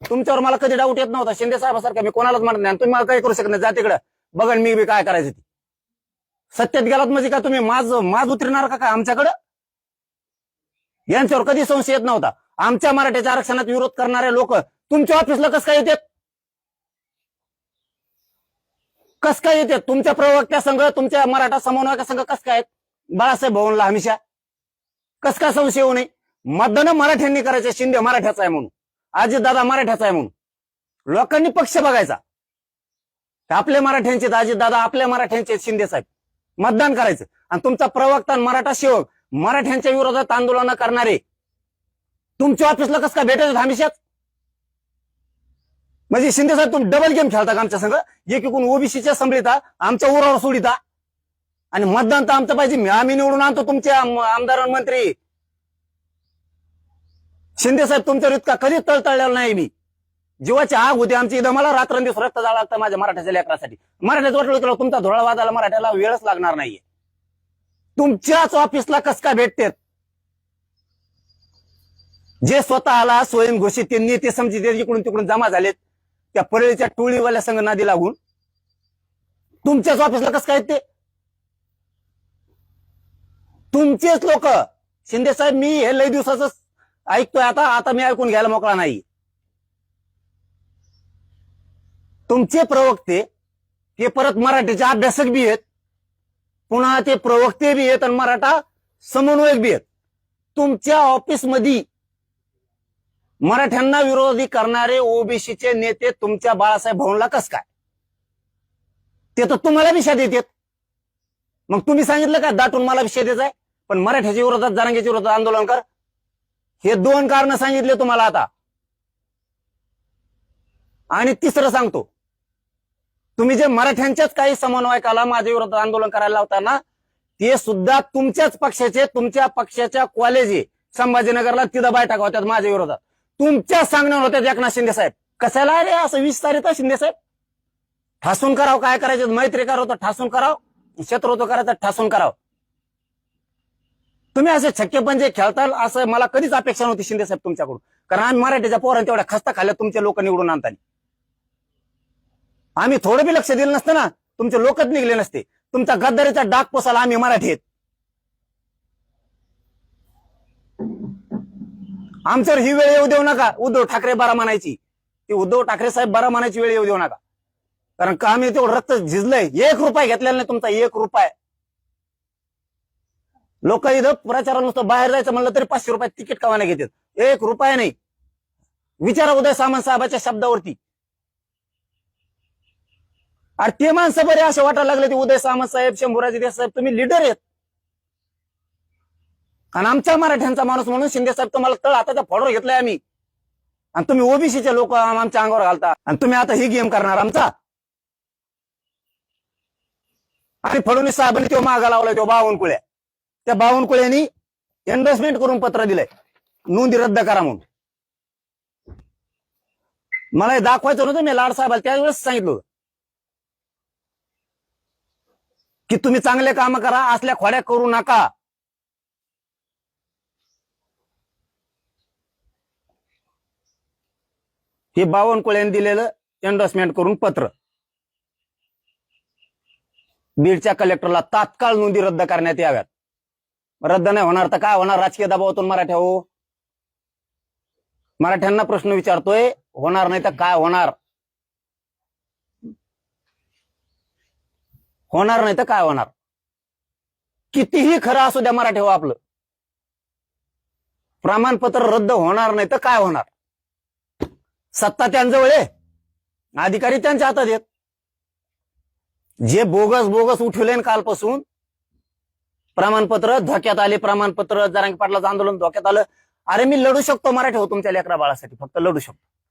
तुमच्यावर मला कधी डाऊट येत नव्हता. शिंदे साहेबासारखं मी कोणालाच म्हणत नाही. तुम्ही मला काही करू शकत नाही. जा तिकडं, बघन मी काय करायचं ती. सत्यात गेलात म्हणजे का तुम्ही माज उतरणार का काय आमच्याकडं? यांच्यावर कधी संशय येत नव्हता. आमच्या मराठ्याच्या आरक्षणात विरोध करणारे लोक तुमच्या ऑफिसला कसं काय येतात? कस काय येतात? तुमच्या प्रवक्त्या संघ, तुमच्या मराठा समन्वयका संघ कस काय आहेत? बाळासाहेब भवनला हमेशा कस काय संशय होऊ नये? मतदान मराठ्यांनी करायचं. शिंदे मराठ्याचा आहे म्हणून, अजितदादा मराठ्याचा आहे म्हणून लोकांनी पक्ष बघायचा. आपले मराठ्यांचे अजितदादा, आपल्या मराठ्यांचे शिंदे साहेब, मतदान करायचं. आणि तुमचा प्रवक्ता मराठा सेवक मराठ्यांच्या विरोधात आंदोलन करणारे तुमच्या ऑफिसला कसं काय भेटायचं हमेशाच? म्हणजे शिंदे साहेब तुम्ही डबल गेम खेळता का आमच्या संघ? एकीकडून ओबीसीच्या संभलिता, आमच्या उरावर सोडिता, आणि मतदान तर आमचं पाहिजे. आम्ही निवडून आणतो तुमचे आमदार मंत्री. शिंदे साहेब तुमच्यावर इतका कधीच तळतळलेला नाही मी. जीवाची आग होती आमची इथं. मला रात्रंदिवस रक्त जाळं लागतं माझ्या मराठ्याच्या लेकरासाठी. मराठ्याचं वाटलं तुमचा धोळा वाजायला मराठ्याला वेळच लागणार नाहीये. तुमच्याच ऑफिसला कस काय भेटतेत? जे स्वतःला स्वयंघोषित ते नेते समजित इकडून तिकडून जमा झालेत, त्या परळीच्या टोळीवाल्या संघ नादी लागून तुमच्याच ऑफिसला कस काय ते? तुमचेच लोक. शिंदे साहेब मी हे लई दिवसाचं ऐकतोय. आता मी ऐकून घ्यायला मोकळा नाही. तुमचे प्रवक्ते ते परत मराठीचे अभ्यासक बी आहेत, पुन्हा ते प्रवक्ते बी आहेत आणि मराठा समन्वयक बी आहेत. तुमच्या ऑफिसमध्ये मराठ्यांना विरोधी करणारे ओबीसीचे नेते तुमच्या बाळासाहेब भवनला कस काय? ते तर तुम्हाला विषय देतात. मग तुम्ही सांगितलं का दाटून मला विषय द्यायचा आहे, पण मराठ्याच्या विरोधात, जरांगेच्या विरोधात आंदोलन कर? हे दोन कारण सांगितले तुम्हाला आता. आणि तिसरं सांगतो, तुम्ही जे मराठ्यांच्याच काही समन्वयकाला माझ्या विरोधात आंदोलन करायला लावताना, ते सुद्धा तुमच्याच पक्षाचे, तुमच्या पक्षाच्या कॉलेज आहे संभाजीनगरला, तिथं बैठका होत्यात माझ्या विरोधात. तुमच्या सांगण्यावर होत्यात एकनाथ शिंदे साहेब. कशाला रे असं विस्तारित शिंदे साहेब? ठासून करावं, काय करायचं? मैत्री करावं तर ठासून करावं, शत्रुत्व करायचं ठासून करावं. तुम्ही असे छक्के पंजे खेळताल असं मला कधीच अपेक्षा नव्हती शिंदे साहेब तुमच्याकडून. कारण आम्ही मराठीच्या पोरांनी तेवढ्या खस्ता खाल्ल्या तुमचे लोक निवडून आणताना. आम्ही थोडं बी लक्ष दिलं नसतं ना, तुमचे लोकच निघले नसते. तुमचा गद्दारीचा डाग पोसाला आम्ही मराठी आहेत. आमच्यावर ही वेळ येऊ देऊ नका. उद्धव ठाकरे बरा म्हणायची, ती उद्धव ठाकरे साहेब बरा म्हणायची वेळ येऊ देऊ नका. कारण का आम्ही तेवढं रक्त झिजलंय. 1 रुपया घेतलेला नाही तुमचा, 1 रुपया. लोक इथं प्रचाराला नुसतं बाहेर जायचं म्हणलं तरी 500 रुपये तिकीट कवाने घेतात. 1 रुपया नाही. विचारा उदय सामंत साहेबाच्या शब्दावरती. अरे ते माणसं बरे असे वाटायला लागले, ते उदय सामंत साहेब, शंभूराजे देसाई साहेब तुम्ही लीडर आहेत. आणि आमच्या मराठ्यांचा माणूस म्हणून शिंदे साहेब तुम्हाला तळ हाताचा फॉडर घेतलाय आम्ही. आणि तुम्ही ओबीसीचे लोक आमच्या अंगावर घालता. आणि तुम्ही आता ही गेम करणार आमचा. आणि फडणवीस साहेबांनी तो मागा लावलाय, तो बावनकुळ्या. त्या बावनकुळ्यांनी एन्डोर्समेंट करून पत्र दिलंय, नोंदी रद्द करा म्हणून. मला हे दाखवायचं नव्हतं. मी लाड साहेबाला त्यावेळेस सांगितलं होतं की तुम्ही चांगले काम करा, असल्या खोड्या करू नका. हे बावनकुळ्यांनी दिलेलं एन्डोर्समेंट करून पत्र बीडच्या कलेक्टरला तात्काळ नोंदी रद्द करण्यात याव्यात. रद्द नाही होणार तर काय होणार? राजकीय दबावातून मराठ्या हो. मराठ्यांना प्रश्न विचारतोय, होणार नाही तर काय होणार? होणार नाही तर काय होणार? कितीही खरं असू द्या मराठी हो आपलं, प्रमाणपत्र रद्द होणार नाही तर काय होणार? सत्ता त्यांजवळ आहे, अधिकारी त्यांच्या हातात आहेत. जे बोगस उठवले कालपासून प्रमाणपत्र धोक्यात आले. प्रमाणपत्र जरांगे पाटलाचं आंदोलन धोक्यात आलं. अरे मी लढू शकतो मराठी हो तुमच्या लेकरा बाळासाठी, फक्त लढू शकतो.